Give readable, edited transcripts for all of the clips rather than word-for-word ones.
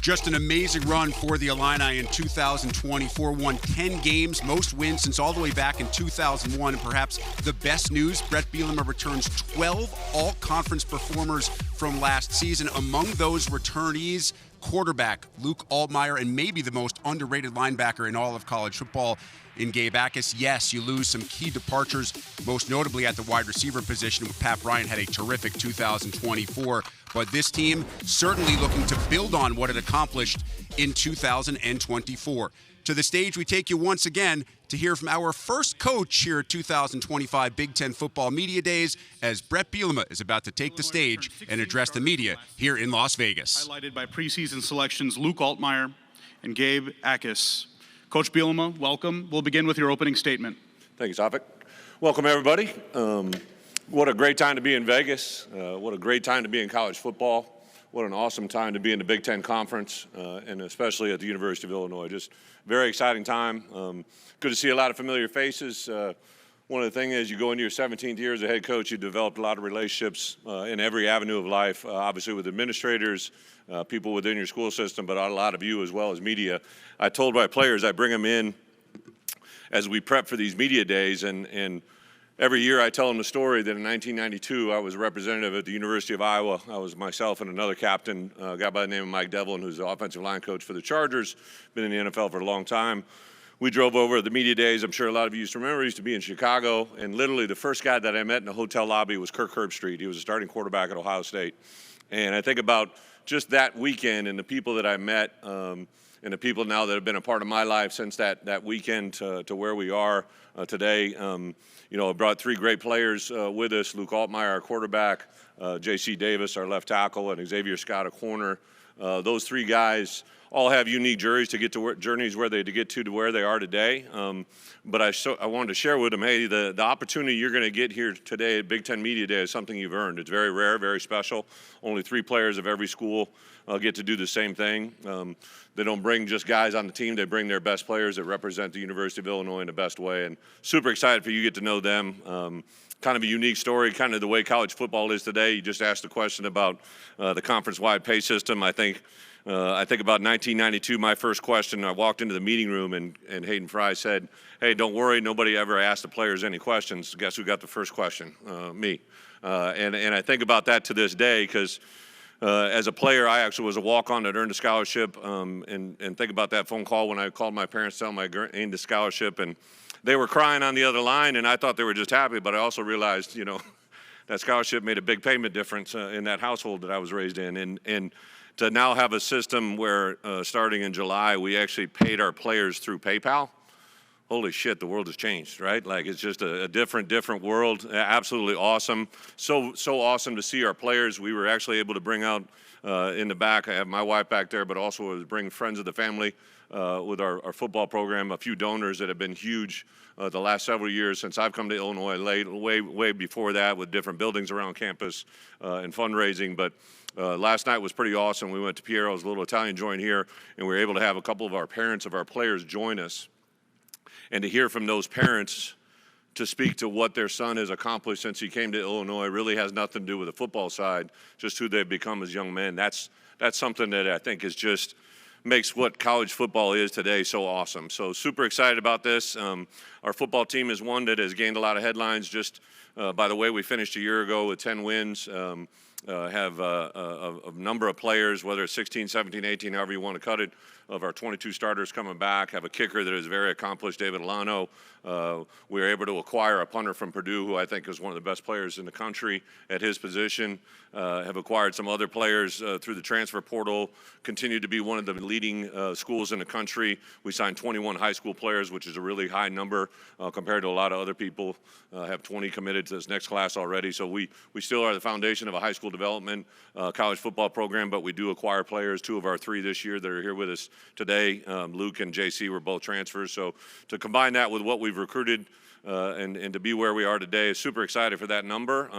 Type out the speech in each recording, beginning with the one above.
Just an amazing run for the Illini in 2024. Won 10 games, most wins since all the way back in 2001. And perhaps the best news, Bret Bielema returns 12 all-conference performers from last season. Among those returnees, quarterback Luke Altmyer, and maybe the most underrated linebacker in all of college football in Gabe Akis. Yes, you lose some key departures, most notably at the wide receiver position, where Pat Bryant had a terrific 2024. But this team certainly looking to build on what it accomplished in 2024. To the stage we take you once again to hear from our first coach here at 2025 Big Ten Football Media Days, as Bret Bielema is about to take the stage and address the media here in Las Vegas. Highlighted by preseason selections Luke Altmyer and Gabe Akis. Coach Bielema, welcome. We'll begin with your opening statement. Thank you, Sophic. Welcome, everybody. What a great time to be in Vegas. What a great time to be in college football. What an awesome time to be in the Big Ten Conference, and especially at the University of Illinois. Just very exciting time. Good to see a lot of familiar faces. One of the things is you go into your 17th year as a head coach, you developed a lot of relationships in every avenue of life, obviously with administrators, people within your school system, but a lot of you as well as media. I told my players I bring them in as we prep for these media days, and every year I tell them the story that in 1992 I was a representative at the University of Iowa. I was myself and another captain, a guy by the name of Mike Devlin, who's the offensive line coach for the Chargers, been in the NFL for a long time. We drove over the media days. I'm sure a lot of you used to remember. I used to be in Chicago, and literally the first guy that I met in the hotel lobby was Kirk Herbstreit. He was a starting quarterback at Ohio State. And I think about just that weekend and the people that I met, and the people now that have been a part of my life since that weekend to where we are today. You know, I brought three great players with us: Luke Altmyer, our quarterback, J.C. Davis, our left tackle, and Xavier Scott, a corner. Those three guys all have unique journeys where they get to where they are today. But I wanted to share with them, hey, the opportunity you're going to get here today at Big Ten Media Day is something you've earned. It's very rare, very special. Only 3 players of every school get to do the same thing. They don't bring just guys on the team. They bring their best players that represent the University of Illinois in the best way. And super excited for you to get to know them. Kind of a unique story, kind of the way college football is today. You just asked a question about the conference-wide pay system. I think about 1992, my first question, I walked into the meeting room and Hayden Fry said, hey, don't worry, nobody ever asked the players any questions. Guess who got the first question? Me. And I think about that to this day because as a player, I actually was a walk-on that earned a scholarship, and think about that phone call when I called my parents to tell them I gained a scholarship, and they were crying on the other line, and I thought they were just happy, but I also realized, you know, that scholarship made a big payment difference in that household that I was raised in. And to now have a system where starting in July, we actually paid our players through PayPal. Holy shit, the world has changed, right? Like, it's just a different world. Absolutely awesome. So awesome to see our players. We were actually able to bring out in the back, I have my wife back there, but also bring friends of the family with our football program, a few donors that have been huge the last several years since I've come to Illinois, way before that with different buildings around campus and fundraising. But last night was pretty awesome. We went to Piero's little Italian joint here, and we were able to have a couple of our parents of our players join us. And to hear from those parents to speak to what their son has accomplished since he came to Illinois really has nothing to do with the football side, just who they've become as young men. That's something that I think is just makes what college football is today so awesome. So super excited about this. Our football team is one that has gained a lot of headlines just by the way we finished a year ago with 10 wins. Have a number of players, whether it's 16, 17, 18, however you want to cut it, of our 22 starters coming back. Have a kicker that is very accomplished, David Alano. We were able to acquire a punter from Purdue, who I think is one of the best players in the country at his position. Have acquired some other players through the transfer portal. Continue to be one of the leading schools in the country. We signed 21 high school players, which is a really high number compared to a lot of other people. Have 20 committed to this next class already. So we still are the foundation of a high school development college football program, but we do acquire players. 2 of our 3 this year that are here with us today. Luke and JC were both transfers. So to combine that with what we've recruited and to be where we are today, super excited for that number.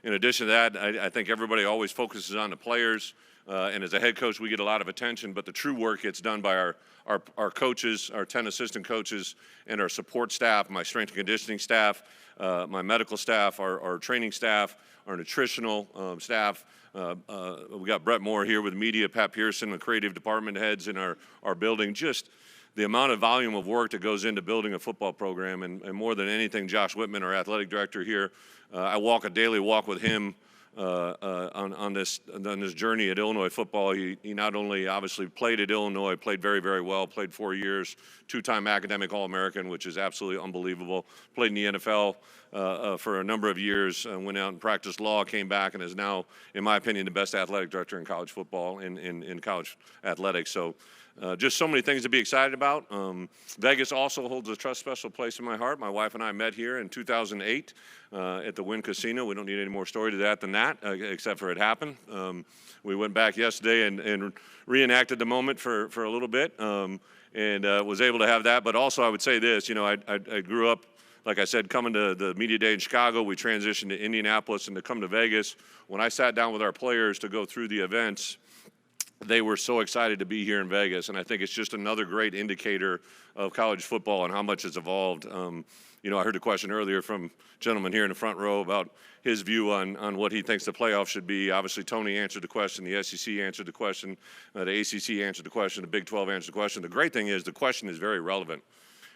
In addition to that, I think everybody always focuses on the players. And as a head coach, we get a lot of attention, but the true work gets done by our coaches, our 10 assistant coaches, and our support staff, my strength and conditioning staff, my medical staff, our training staff, our nutritional staff, We got Brett Moore here with media, Pat Pearson, the creative department heads in our building. Just the amount of volume of work that goes into building a football program, and more than anything, Josh Whitman, our athletic director here, I walk a daily walk with him on this journey at Illinois football. He not only obviously played at Illinois, played very, very well, played 4 years, two-time academic All-American, which is absolutely unbelievable. Played in the NFL for a number of years, went out and practiced law, came back, and is now, in my opinion, the best athletic director in college football, in college athletics. So just so many things to be excited about. Vegas also holds a special place in my heart. My wife and I met here in 2008 at the Wynn Casino. We don't need any more story to that than that, except for it happened. We went back yesterday and reenacted the moment for a little bit, and was able to have that. But also I would say this, I grew up, like I said, coming to the media day in Chicago. We transitioned to Indianapolis, and to come to Vegas. When I sat down with our players to go through the events, they were so excited to be here in Vegas, and I think it's just another great indicator of college football and how much it's evolved. I heard a question earlier from a gentleman here in the front row about his view on what he thinks the playoffs should be. Obviously, Tony answered the question, the SEC answered the question, the ACC answered the question, the Big 12 answered the question. The great thing is the question is very relevant,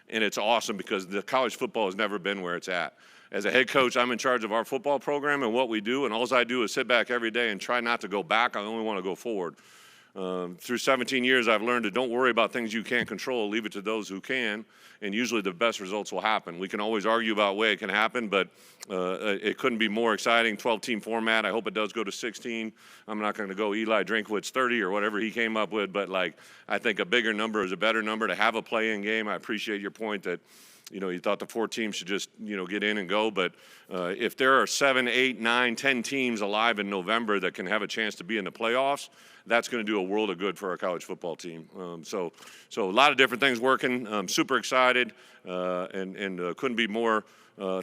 and it's awesome because the college football has never been where it's at. As a head coach, I'm in charge of our football program and what we do, and all I do is sit back every day and try not to go back. I only want to go forward. Through 17 years, I've learned to don't worry about things you can't control, leave it to those who can, and usually the best results will happen. We can always argue about the way it can happen, but it couldn't be more exciting. 12-team format. I hope it does go to 16. I'm not going to go Eli Drinkwitz 30 or whatever he came up with, but I think a bigger number is a better number to have a play-in game. I appreciate your point that you thought the 4 teams should just, get in and go. But if there are 7, 8, 9, 10 teams alive in November that can have a chance to be in the playoffs, that's going to do a world of good for our college football team. So a lot of different things working. I'm super excited and couldn't be more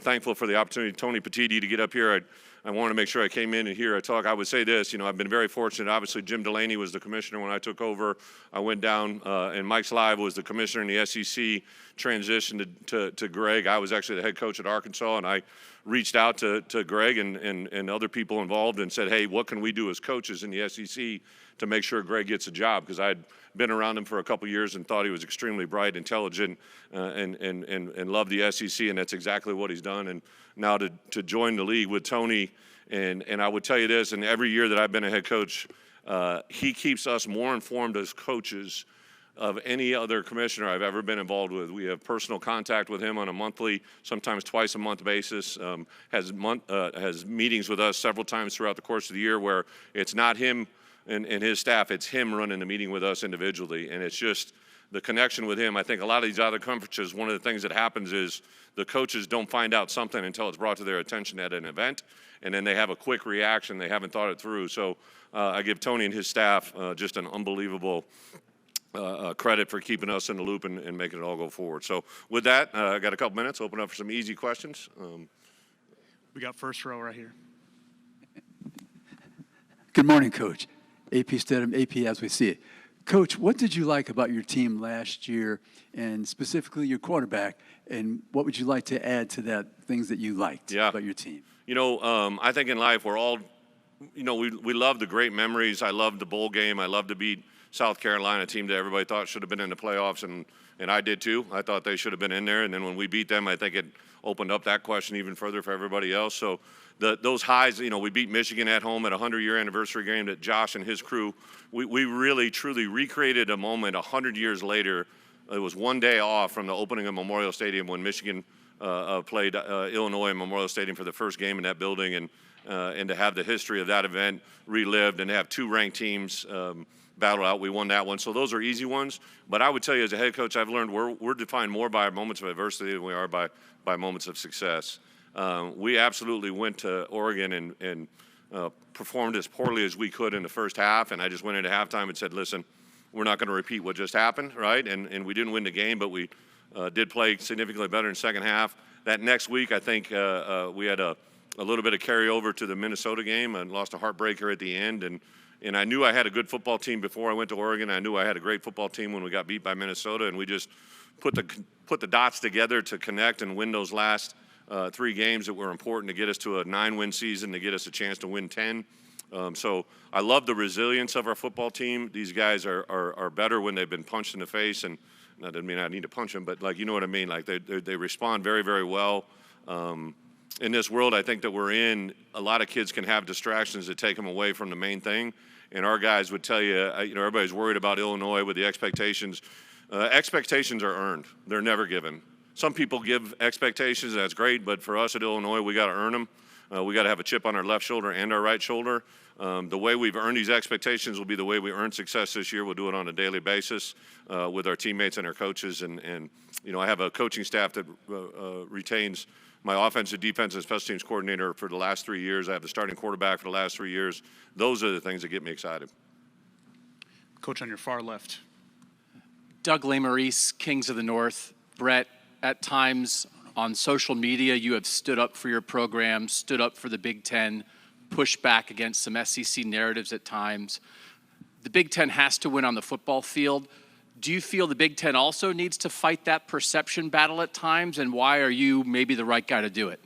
thankful for the opportunity, Tony Petitti, to get up here. I wanted to make sure I came in and hear a talk. I would say this, I've been very fortunate. Obviously, Jim Delaney was the commissioner when I took over. I went down, and Mike Slive was the commissioner in the SEC, transitioned to Greg. I was actually the head coach at Arkansas, and I reached out to Greg and other people involved and said, hey, what can we do as coaches in the SEC to make sure Greg gets a job? Because I'd been around him for a couple years and thought he was extremely bright, intelligent, and loved the SEC, and that's exactly what he's done. And now to join the league with Tony, and I would tell you this, and every year that I've been a head coach, he keeps us more informed as coaches of any other commissioner I've ever been involved with. We have personal contact with him on a monthly, sometimes twice a month basis, has meetings with us several times throughout the course of the year where it's not him and his staff, it's him running the meeting with us individually, and it's just the connection with him. I think a lot of these other conferences, one of the things that happens is the coaches don't find out something until it's brought to their attention at an event, and then they have a quick reaction. They haven't thought it through. So I give Tony and his staff just an unbelievable credit for keeping us in the loop and making it all go forward. So with that, I got a couple minutes. Open up for some easy questions. We got first row right here. Good morning, Coach. AP Stedham, AP as we see it. Coach, what did you like about your team last year, and specifically your quarterback, and what would you like to add to that, things that you liked about your team? I think in life we're all, we love the great memories. I loved the bowl game. I loved to beat South Carolina, a team that everybody thought should have been in the playoffs, and I did too. I thought they should have been in there, and then when we beat them, I think it opened up that question even further for everybody else. So those highs, we beat Michigan at home at a 100-year anniversary game that Josh and his crew, we really, truly recreated a moment 100 years later. It was one day off from the opening of Memorial Stadium when Michigan played Illinois in Memorial Stadium for the first game in that building, and to have the history of that event relived and to have 2 ranked teams battle out. We won that one. So those are easy ones. But I would tell you as a head coach, I've learned we're defined more by moments of adversity than we are by moments of success. We absolutely went to Oregon and performed as poorly as we could in the first half, and I just went into halftime and said, listen, we're not going to repeat what just happened, right? And we didn't win the game, but we did play significantly better in the second half. That next week, I think we had a little bit of carryover to the Minnesota game and lost a heartbreaker at the end, and I knew I had a good football team before I went to Oregon. I knew I had a great football team when we got beat by Minnesota, and we just put the dots together to connect and win those last 3 games that were important to get us to a 9-win season, to get us a chance to win 10. So I love the resilience of our football team. These guys are better when they've been punched in the face, and that doesn't mean I need to punch them, but like, you know what I mean? Like they respond very, very well. In this world I think that we're in, a lot of kids can have distractions that take them away from the main thing. And our guys would tell you, everybody's worried about Illinois with the expectations. Expectations are earned. They're never given. Some people give expectations, that's great, but for us at Illinois, we got to earn them. We got to have a chip on our left shoulder and our right shoulder. The way we've earned these expectations will be the way we earn success this year. We'll do it on a daily basis with our teammates and our coaches. And I have a coaching staff that retains my offensive, defensive, special teams coordinator for the last 3 years. I have the starting quarterback for the last 3 years. Those are the things that get me excited. Coach on your far left. Doug Lesmerises, Kings of the North. Bret, at times on social media, you have stood up for your program, stood up for the Big Ten, pushed back against some SEC narratives at times. The Big Ten has to win on the football field. Do you feel the Big Ten also needs to fight that perception battle at times, and why are you maybe the right guy to do it?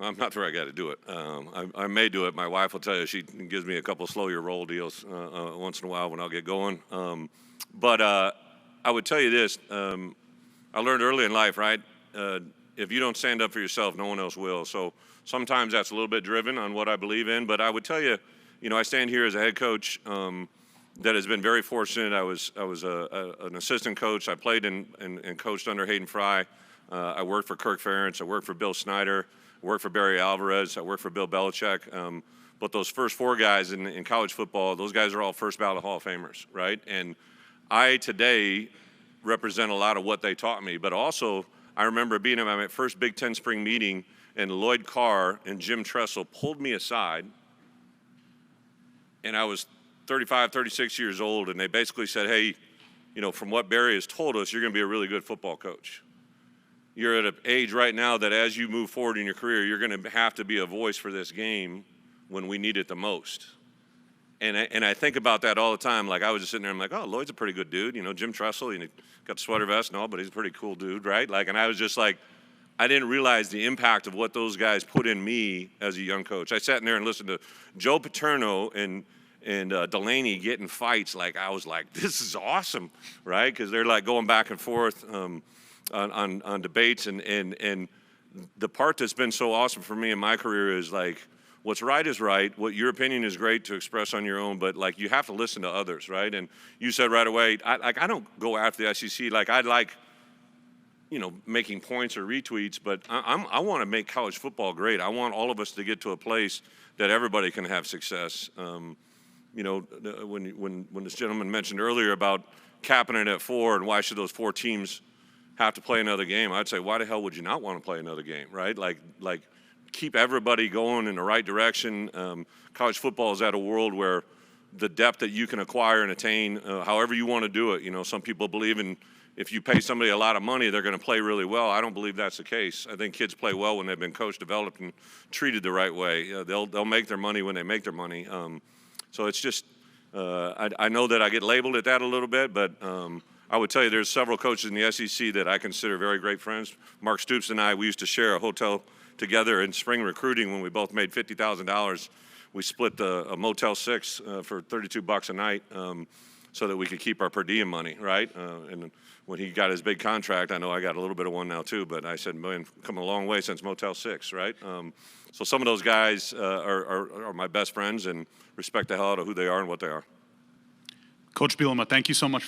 I'm not the right guy to do it. I may do it. My wife will tell you, she gives me a couple slow your roll deals once in a while when I'll get going. But I would tell you this. I learned early in life, right? If you don't stand up for yourself, no one else will. So sometimes that's a little bit driven on what I believe in. But I would tell you, I stand here as a head coach that has been very fortunate. I was an assistant coach. I played and coached under Hayden Fry. I worked for Kirk Ferentz. I worked for Bill Snyder. I worked for Barry Alvarez. I worked for Bill Belichick. But those first four guys in college football, those guys are all first ballot Hall of Famers, right? And I today represent a lot of what they taught me. But also, I remember being at my first Big Ten spring meeting, and Lloyd Carr and Jim Tressel pulled me aside, and I was 35, 36 years old, and they basically said, hey, from what Barry has told us, you're going to be a really good football coach. You're at an age right now that as you move forward in your career, you're going to have to be a voice for this game when we need it the most. And I think about that all the time. Like, I was just sitting there, I'm like, oh, Lloyd's a pretty good dude. Jim Tressel, got the sweater vest and all, but he's a pretty cool dude, right? Like, and I was just like, I didn't realize the impact of what those guys put in me as a young coach. I sat in there and listened to Joe Paterno and Delaney getting fights. Like, I was like, this is awesome, right? Because they're like going back and forth on debates. And the part that's been so awesome for me in my career is like, what's right is right. What your opinion is great to express on your own, but like you have to listen to others, right? And you said right away, I don't go after the SEC. Like, I like, making points or retweets, but I want to make college football great. I want all of us to get to a place that everybody can have success. When this gentleman mentioned earlier about capping it at 4 and why should those 4 teams have to play another game, I'd say, why the hell would you not want to play another game, right? Like keep everybody going in the right direction. College football is at a world where the depth that you can acquire and attain, however you want to do it. Some people believe in if you pay somebody a lot of money, they're going to play really well. I don't believe that's the case. I think kids play well when they've been coached, developed, and treated the right way. They'll make their money when they make their money. So it's just, I know that I get labeled at that a little bit, but I would tell you there's several coaches in the SEC that I consider very great friends. Mark Stoops and I, we used to share a hotel together in spring recruiting when we both made $50,000. We split a Motel 6 for $32 a night so that we could keep our per diem money, right? And when he got his big contract, I know I got a little bit of one now too, but I said, man, come a long way since Motel 6, right? So some of those guys are my best friends and respect the hell out of who they are and what they are. Coach Bielema, thank you so much.